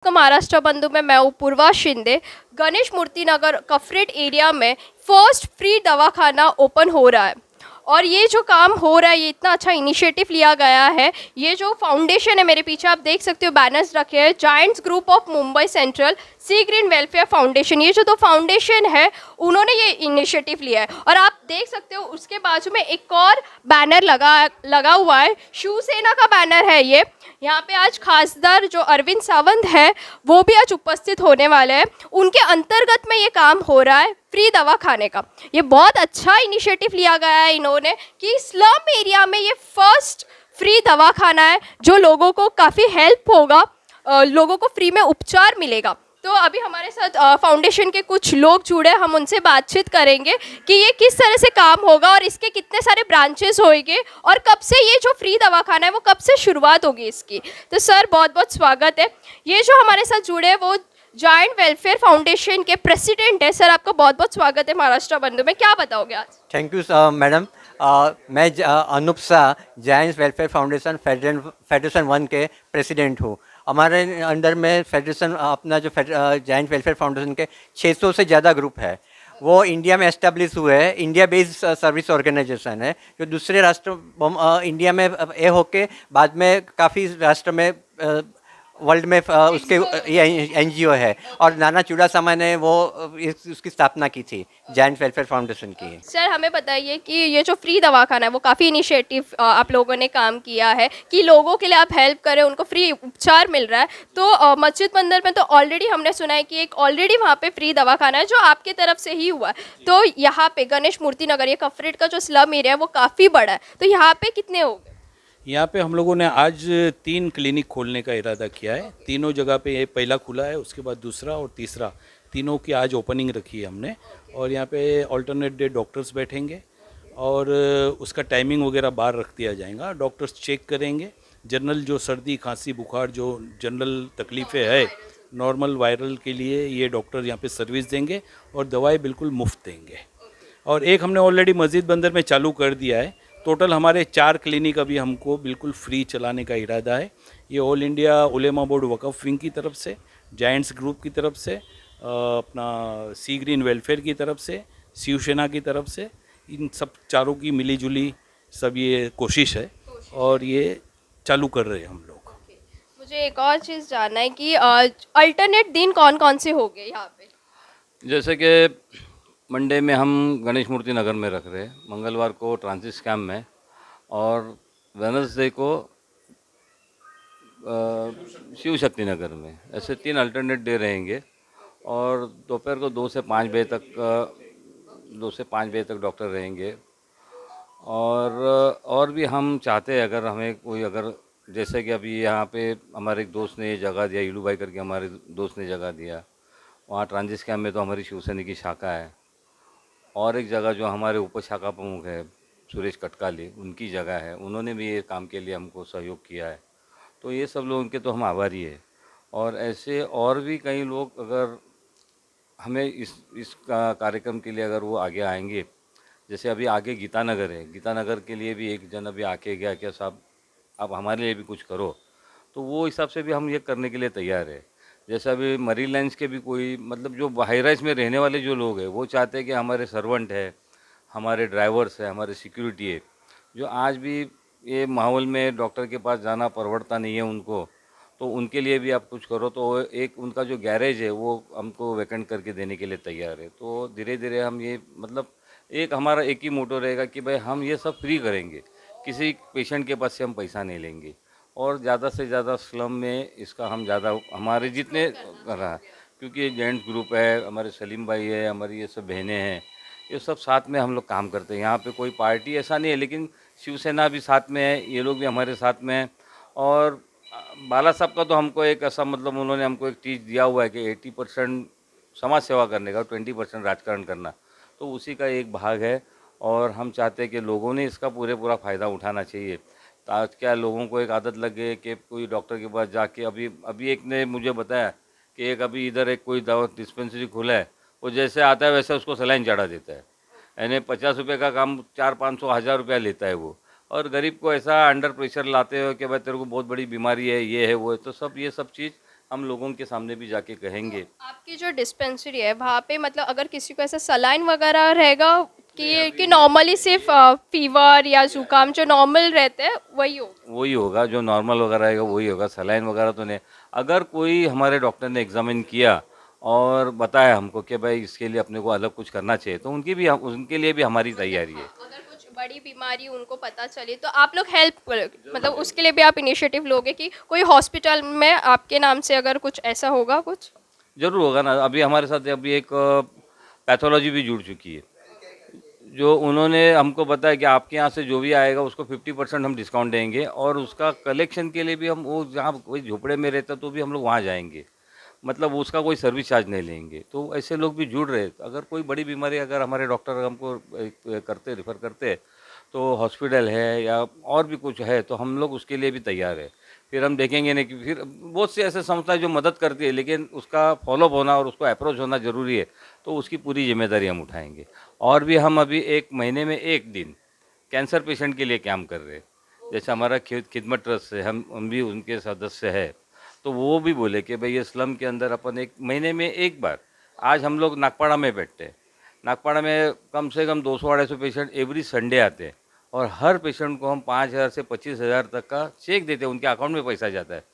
महाराष्ट्र बंधु में मैं हूँ पूर्वा शिंदे। गणेश मूर्ति नगर कफरेट एरिया में फर्स्ट फ्री दवाखाना ओपन हो रहा है और ये जो काम हो रहा है ये इतना अच्छा इनिशिएटिव लिया गया है। ये जो फाउंडेशन है मेरे पीछे आप देख सकते हो बैनर्स रखे हैं, giants group of Mumbai central, sea green welfare foundation, ये जो दो फाउंडेशन है उन्होंने ये इनिशिएटिव लिया है। और आप देख सकते हो उसके बाजू में एक और बैनर लगा हुआ है, शिवसेना का बैनर है ये। यहाँ पे आज खासदार जो अरविंद सावंत है वो भी आज उपस्थित होने वाले हैं। उनके अंतर्गत में ये काम हो रहा है फ्री दवा खाने का। ये बहुत अच्छा इनिशिएटिव लिया गया है इन्होंने कि स्लम एरिया में ये फर्स्ट फ्री दवा खाना है जो लोगों को काफ़ी हेल्प होगा, लोगों को फ्री में उपचार मिलेगा। तो अभी हमारे साथ फाउंडेशन के कुछ लोग जुड़े, हम उनसे बातचीत करेंगे कि ये किस तरह से काम होगा और इसके कितने सारे ब्रांचेस होंगे और कब से ये जो फ्री दवाखाना है वो कब से शुरुआत होगी इसकी। तो सर बहुत बहुत स्वागत है। ये जो हमारे साथ जुड़े हैं वो जायंट वेलफेयर फाउंडेशन के प्रेसिडेंट है। सर आपका बहुत बहुत स्वागत है महाराष्ट्र बंधु में, क्या बताओगे आज? Thank you madam. मैं Anoop Shah giants welfare foundation federation 1 के प्रेसिडेंट हूँ। हमारे अंडर में फेडरेशन अपना जो जायंट वेलफेयर फाउंडेशन के 600 से ज़्यादा ग्रुप है। वो इंडिया में एस्टेब्लिश हुए हैं, इंडिया बेस्ड सर्विस ऑर्गेनाइजेशन है जो दूसरे राष्ट्र इंडिया में होके बाद में काफ़ी राष्ट्र में वर्ल्ड में उसके ये एनजीओ है। और नाना चुड़ासामा ने वो उसकी स्थापना की थी, जायंट वेलफेयर फाउंडेशन की। सर हमें बताइए कि ये जो फ्री दवाखाना है वो काफ़ी इनिशिएटिव आप लोगों ने काम किया है कि लोगों के लिए आप हेल्प करें, उनको फ्री उपचार मिल रहा है। तो मस्जिद बंदर में तो ऑलरेडी हमने सुना है कि एक ऑलरेडी वहाँ पे फ्री दवाखाना है जो आपके तरफ से ही हुआ है। तो यहाँ पे गणेश मूर्ति नगर ये कफरेट का जो स्लम एरिया है वो काफ़ी बड़ा है, तो यहाँ पे कितने हो गए? यहाँ पे हम लोगों ने आज 3 क्लिनिक खोलने का इरादा किया है। तीनों जगह पे ये पहला खुला है, उसके बाद दूसरा और तीसरा, तीनों की आज ओपनिंग रखी है हमने। और यहाँ पे ऑल्टरनेट डे डॉक्टर्स बैठेंगे और उसका टाइमिंग वगैरह बाहर रख दिया जाएगा। डॉक्टर्स चेक करेंगे जनरल जो सर्दी खांसी बुखार जो जनरल तकलीफ़ें है, नॉर्मल वायरल के लिए ये डॉक्टर यहाँ पे सर्विस देंगे और दवाई बिल्कुल मुफ्त देंगे। और एक हमने ऑलरेडी मस्जिद बंदर में चालू कर दिया है। टोटल हमारे 4 क्लिनिक अभी हमको बिल्कुल फ्री चलाने का इरादा है। ये ऑल इंडिया उलेमा बोर्ड वक़फ़ विंग की तरफ से, जायंट्स ग्रुप की तरफ से, अपना सी ग्रीन वेलफेयर की तरफ से, शिवसेना की तरफ से, इन सब चारों की मिली जुली सब ये कोशिश है और ये चालू कर रहे हैं हम लोग। मुझे एक और चीज़ जानना है कि अल्टरनेट दिन कौन कौन से हो गए यहाँ पे? जैसे कि मंडे में हम गणेश मूर्ति नगर में रख रहे हैं, मंगलवार को ट्रांसिट स्कैम में, और वेडनेसडे को शिव शक्ति नगर में। ऐसे 3 अल्टरनेट डे रहेंगे। और दोपहर को 2 से 5 बजे तक 2 से 5 बजे तक डॉक्टर रहेंगे। और भी हम चाहते हैं अगर हमें कोई अगर जैसे कि अभी यहाँ पे हमारे एक दोस्त ने ये जगह दिया, इलू भाई करके हमारे दोस्त ने जगह दिया, वहाँ ट्रांजिट स्कैम में तो हमारी शिवसेना की शाखा है। और एक जगह जो हमारे उप शाखा प्रमुख है सुरेश कटकाली, उनकी जगह है, उन्होंने भी ये काम के लिए हमको सहयोग किया है। तो ये सब लोगों के तो हम आभारी है। और ऐसे और भी कई लोग अगर हमें इस कार्यक्रम के लिए अगर वो आगे आएंगे, जैसे अभी आगे गीतानगर है, गीतानगर के लिए भी एक जन अभी आके गया कि साहब आप हमारे लिए भी कुछ करो, तो वो हिसाब से भी हम ये करने के लिए तैयार है। जैसे अभी मरीन लाइन्स के भी कोई मतलब जो हाई राइज में रहने वाले जो लोग हैं वो चाहते हैं कि हमारे सर्वेंट है, हमारे ड्राइवर्स है, हमारे सिक्योरिटी है, जो आज भी ये माहौल में डॉक्टर के पास जाना परवड़ता नहीं है उनको, तो उनके लिए भी आप कुछ करो। तो एक उनका जो गैरेज है वो हमको वैकेंट करके देने के लिए तैयार है। तो धीरे धीरे हम ये मतलब एक हमारा एक ही मोटो रहेगा कि भाई हम ये सब फ्री करेंगे, किसी पेशेंट के पास से हम पैसा नहीं लेंगे। और ज़्यादा से ज़्यादा स्लम में इसका हम ज़्यादा हमारे जितने कर रहा है, क्योंकि जेंट्स ग्रुप है, हमारे सलीम भाई है, हमारी ये सब बहनें हैं, ये सब साथ में हम लोग काम करते हैं। यहाँ पे कोई पार्टी ऐसा नहीं है, लेकिन शिवसेना भी साथ में है, ये लोग भी हमारे साथ में हैं। और बाला साहब का तो हमको एक ऐसा मतलब उन्होंने हमको एक चीज़ दिया हुआ है कि 80% समाज सेवा करने का, 20% राजकारण करना, तो उसी का एक भाग है। और हम चाहते हैं कि लोगों ने इसका पूरा फ़ायदा उठाना चाहिए। आज क्या लोगों को एक आदत लग गई है कि कोई डॉक्टर के पास जाके अभी एक ने मुझे बताया कि एक अभी इधर एक कोई दवा डिस्पेंसरी खुला है, वो जैसे आता है वैसे उसको सलाइन चढ़ा देता है। यानी 50 रुपये का काम 400-500 1000 रुपया लेता है वो। और गरीब को ऐसा अंडर प्रेशर लाते हो कि भाई तेरे को बहुत बड़ी बीमारी है, ये है वो है। तो सब ये सब चीज़ हम लोगों के सामने भी जाके कहेंगे। आपकी जो डिस्पेंसरी है वहाँ पे मतलब अगर किसी को ऐसा सलाइन वगैरह रहेगा कि नॉर्मली सिर्फ फीवर या जुकाम जो नॉर्मल रहते हैं वही हो। वही होगा जो नॉर्मल वगैरह रहेगा, वही होगा, सलाइन वगैरह तो नहीं। अगर कोई हमारे डॉक्टर ने एग्जामिन किया और बताया हमको कि भाई इसके लिए अपने को अलग कुछ करना चाहिए, तो उनके लिए भी हमारी तैयारी है। अगर कुछ बड़ी बीमारी उनको पता चली तो आप लोग हेल्प मतलब उसके लिए भी आप इनिशिएटिव लोगे कि कोई हॉस्पिटल में आपके नाम से अगर कुछ ऐसा होगा कुछ। ज़रूर होगा ना। अभी हमारे साथ अभी एक पैथोलॉजी भी जुड़ चुकी है, जो उन्होंने हमको बताया कि आपके यहाँ से जो भी आएगा उसको 50% हम डिस्काउंट देंगे, और उसका कलेक्शन के लिए भी हम वो जहाँ कोई झोपड़े में रहता तो भी हम लोग वहाँ जाएंगे, मतलब उसका कोई सर्विस चार्ज नहीं लेंगे। तो ऐसे लोग भी जुड़ रहे हैं। अगर कोई बड़ी बीमारी अगर हमारे डॉक्टर हमको रेफ़र करते हैं, तो हॉस्पिटल है या और भी कुछ है, तो हम लोग उसके लिए भी तैयार है। फिर हम देखेंगे नहीं कि फिर बहुत सी ऐसे संस्थाएं जो मदद करती है, लेकिन उसका फॉलोअप होना और उसको अप्रोच होना ज़रूरी है, तो उसकी पूरी जिम्मेदारी हम उठाएंगे। और भी हम अभी 1 महीने में 1 दिन कैंसर पेशेंट के लिए काम कर रहे हैं। जैसे हमारा खिदमत ट्रस्ट है, हम भी उनके सदस्य है, तो वो भी बोले कि भाई ये स्लम के अंदर अपन 1 महीने में 1 बार, आज हम लोग नागपाड़ा में बैठते हैं, नागपाड़ा में कम से कम 200-250 पेशेंट एवरी संडे आते हैं, और हर पेशेंट को हम 5,000 से 25,000 तक का चेक देते हैं, उनके अकाउंट में पैसा जाता है।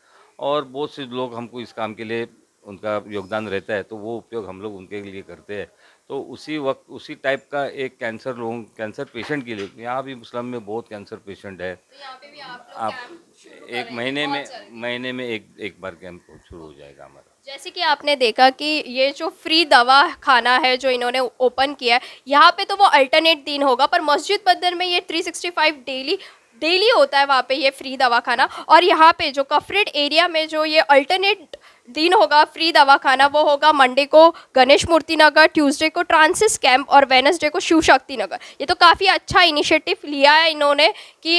और बहुत से लोग हमको इस काम के लिए उनका योगदान रहता है, तो वो उपयोग हम लोग उनके लिए करते हैं। तो उसी वक्त उसी टाइप का एक कैंसर पेशेंट के लिए, यहाँ भी मुस्लिम में बहुत कैंसर पेशेंट है। तो यहाँ पे भी आप लोग आप कैंप शुरू एक करेंगे महीने में एक बार कैंप शुरू हो जाएगा हमारा। जैसे कि आपने देखा कि ये जो फ्री दवा खाना है जो इन्होंने ओपन किया है यहाँ पे तो वो अल्टरनेट दिन होगा, पर मस्जिद बदर में ये 365 डेली होता है वहाँ पे ये फ्री दवा खाना। और यहाँ पे जो कफरेट एरिया में जो ये अल्टरनेट दिन होगा फ्री दवा खाना वो होगा मंडे को गणेश मूर्ति नगर, ट्यूसडे को ट्रांसिस कैंप और वेनसडे को शिव शक्ति नगर। ये तो काफ़ी अच्छा इनिशिएटिव लिया है इन्होंने कि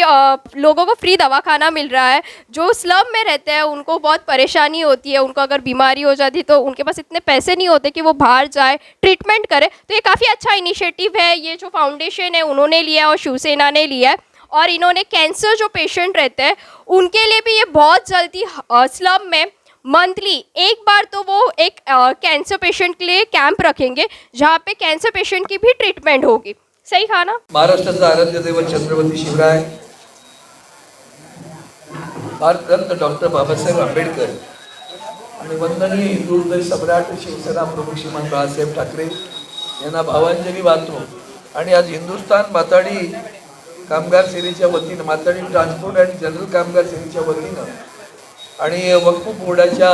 लोगों को फ्री दवा खाना मिल रहा है। जो स्लम में रहते हैं उनको बहुत परेशानी होती है, उनको अगर बीमारी हो जाती तो उनके पास इतने पैसे नहीं होते कि वो बाहर जाए ट्रीटमेंट करे। तो ये काफ़ी अच्छा इनिशिएटिव है, ये जो फाउंडेशन है उन्होंने लिया है और शिवसेना ने लिया है। और इन्होंने कैंसर जो पेशेंट रहते हैं उनके लिए भी ये बहुत जल्दी स्लम में मंथली एक बार तो वो एक कैंसर पेशेंट के लिए कैंप रखेंगे जहाँ पे कैंसर पेशेंट की भी ट्रीटमेंट होगी। सही कहा ना? महाराष्ट्राचा आराध्य दैवत छत्रपती शिवराय, भारतरत्न डॉक्टर बाबासाहेब आंबेडकर आणि वंदनीय हिंदू हृदय सम्राट शिवसेना प्रमुख श्रीमान बाळासाहेब ठाकरे यांना भावांजली वाहतो। आणि आज हिंदुस्थान माथाडी कामगार सेनेच्या वतीनं, माथाडी ट्रान्सपोर्ट आणि जनरल कामगार सेनेच्या वतीनं आणि वक्फ बोर्डाच्या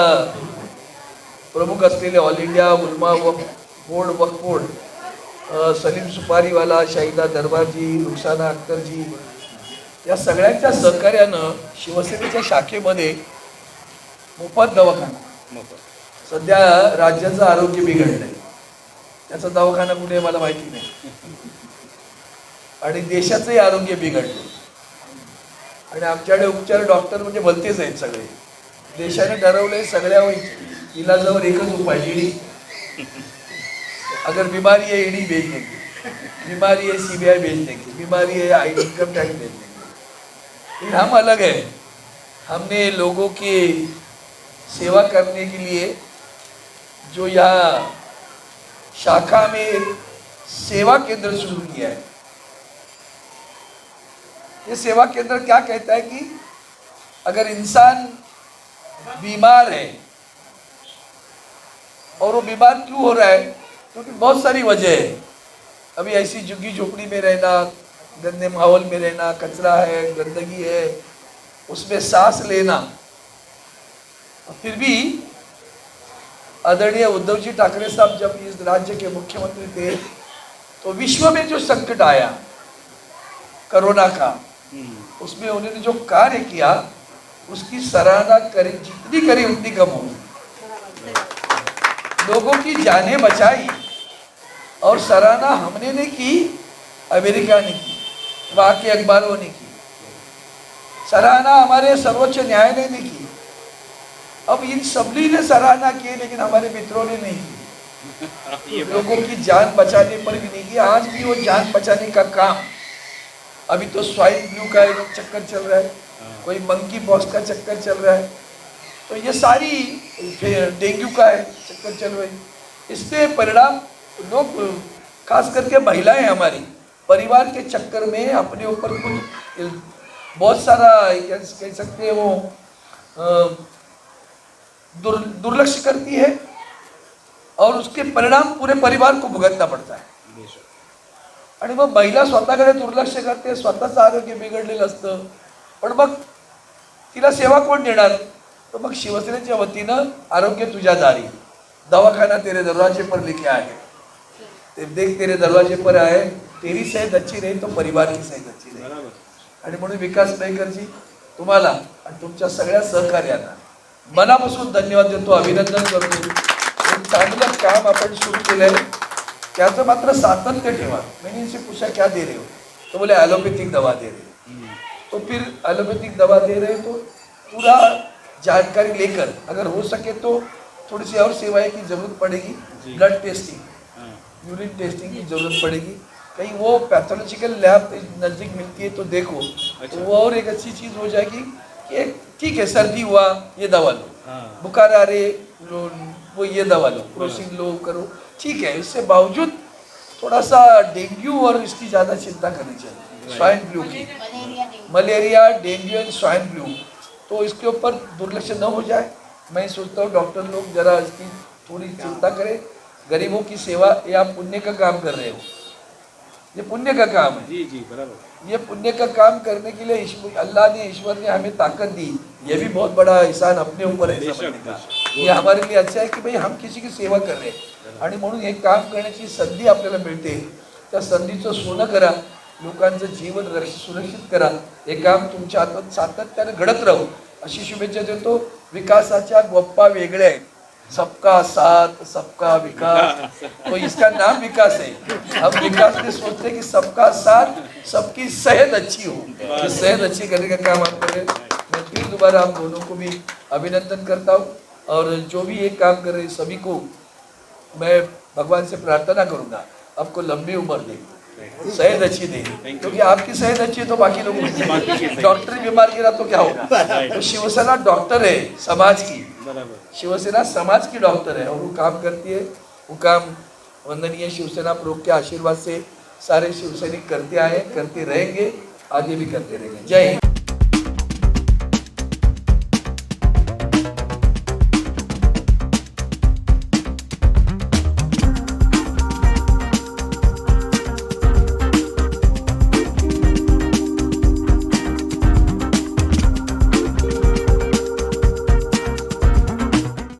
प्रमुख असलेले ऑल इंडिया उलमा वक्फ बोर्ड सलीम सुपारीवाला, शाहिदा दरबारजी, रुखसाना अख्तरजी या सगळ्यांच्या सहकार्यानं शिवसेनेच्या शाखेमध्ये मोफत दवाखाना, सध्या राज्याचं आरोग्य बिघडलंय, त्याचा दवाखाना कुठे मला माहिती नाही, आणि देशाचंही आरोग्य बिघडलं। आणि आमच्याकडे उपचार डॉक्टर म्हणजे भलतेच आहेत सगळे। देशाने ठरवलंय सगळ्या इलाजावर एकच उपाय, ईडी। अगर बीमारी है ईडी भेज देंगे, बीमारी है सीबीआई भेज देंगे, बीमारी है इनकम टैक्स भेज देंगे। फिर हम अलग है, हमने लोगों की सेवा करने के लिए जो यहाँ शाखा में एक सेवा केंद्र शुरू किया है। ये सेवा केंद्र क्या कहता है कि अगर इंसान बीमार है और वो बीमार क्यों हो रहा है, क्योंकि बहुत सारी वजह है। अभी ऐसी झुग्गी झोपड़ी में रहना, गंदे माहौल में रहना, कचरा है, गंदगी है, उसमें सांस लेना। फिर भी आदरणीय उद्धव जी ठाकरे साहब जब इस राज्य के मुख्यमंत्री थे तो विश्व में जो संकट आया कोरोना का, उसमें उन्होंने जो कार्य किया उसकी सराहना करें, जितनी करें उतनी कम होगी। लोगों की जानें बचाई और सराहना हमने नहीं की, अमेरिका ने की, वहाँ के अखबारों ने की, सराहना हमारे सर्वोच्च न्यायालय ने की। अब इन सभी ने सराहना की लेकिन हमारे मित्रों ने नहीं की। लोगों की जान बचाने पर भी नहीं की। आज भी वो जान बचाने का काम, अभी तो स्वाइन फ्लू का एक चक्कर चल रहा है, कोई मंकी पॉक्स का चक्कर चल रहा है। तो ये सारी डेंगू का है चक्कर चल रही, इससे परिणाम लोग खास करके महिलाएं हमारी परिवार के चक्कर में अपने ऊपर कुछ बहुत सारा कह सकते हैं वो दुर्लक्ष्य करती है और उसके परिणाम पूरे परिवार को भुगतना पडता आहे. आणि मग महिला स्वतःकडे दुर्लक्ष करते, स्वतःचं आरोग्य बिघडलेलं असतं, पण मग तिला सेवा कोण देणार? तर मग शिवसेनेच्या वतीनं आरोग्य तुझ्या दारी, दवाखाना तेरे दरवाजे पर लिखे आहे, ते देख तेरे दरवाजे पर आहे, तेरी सेहत अच्छी रही तो परिवार की सेहत अच्छी रही. आणि म्हणून विकास दहीकरजी तुम्हाला आणि तुमच्या सगळ्या सहकार्यांना मनापासून धन्यवाद देतो, अभिनंदन करतो. एक चांगलं काम आपण सुरू केलं आहे, त्याचं मात्र सातत्य ठेवा. मैंने इनसे पूछा क्या दे रहे हो, तो बोले एलोपैथिक दवा दे रहे हो. तो फिर एलोपैथिक दवा दे रहे तो पूरा जानकारी लेकर अगर हो सके तो थोड़ी सी और सेवाएं की जरूरत पड़ेगी, ब्लड टेस्टिंग, यूरिन टेस्टिंग की जरूरत पड़ेगी, कहीं वो पैथोलॉजिकल लैब नज़दीक मिलती है तो देखो. तो वो और एक अच्छी चीज़ हो जाएगी कि ठीक है सर्दी हुआ ये दवा लो, बुखार आ रहे वो ये दवा लो, क्रोसिन लो करो, ठीक है. इससे बावजूद थोड़ा सा डेंगू और इसकी ज़्यादा चिंता करनी चाहिए, स्वाइन फ्लू की, malaria dengue and swine flu, तो इसके ऊपर दुर्लक्ष न हो जाए. मैं सोचता हूँ डॉक्टर लोग जरा इसकी थोड़ी चिंता करें. गरीबों की सेवा ये आप पुण्य का काम कर रहे हो, ये पुण्य का काम है. जी जी बराबर. ये पुण्य का काम करने के लिए अल्लाह ने ईश्वर ने हमें ताकत दी, ये भी बहुत बड़ा एहसान अपने ऊपर है समझने का. ये हमारे लिए अच्छा है की भाई हम किसी की सेवा कर रहे हैं आणि म्हणून हे काम करण्याची संधी आपल्याला मिळते. त्या संधीचं सोनं करा, लोकांचं जीवन सुरक्षित करा. हे काम तुमच्या हातात सातत्याने घडत राहू अशी शुभेच्छा देतो. विकासाच्या गप्पा वेगळ्या आहेत, सबका साथ सबका विकास, तो इसका नाम विकास है. हम विकास में सोचते हैं कि सबका साथ सबकी सेहत अच्छी हो, तो सेहत अच्छी करने का काम आप करें. मैं फिर दोबारा आप दोनों को भी अभिनंदन करता हूँ और जो भी ये काम कर रहे सभी को मैं भगवान से प्रार्थना करूँगा आपको लंबी उम्र दे, सेहत अच्छी दे, क्योंकि आपकी सेहत अच्छी है तो बाकी लोगों की. डॉक्टर बीमार गिरा तो क्या होगा. तो शिवसेना डॉक्टर है समाज की, शिवसेना समाज की डॉक्टर है और वो काम करती है. वो काम वंदनीय शिवसेना प्रमुख के आशीर्वाद से सारे शिवसैनिक करते आए, करते रहेंगे, आगे भी करते रहेंगे. जय हिंद.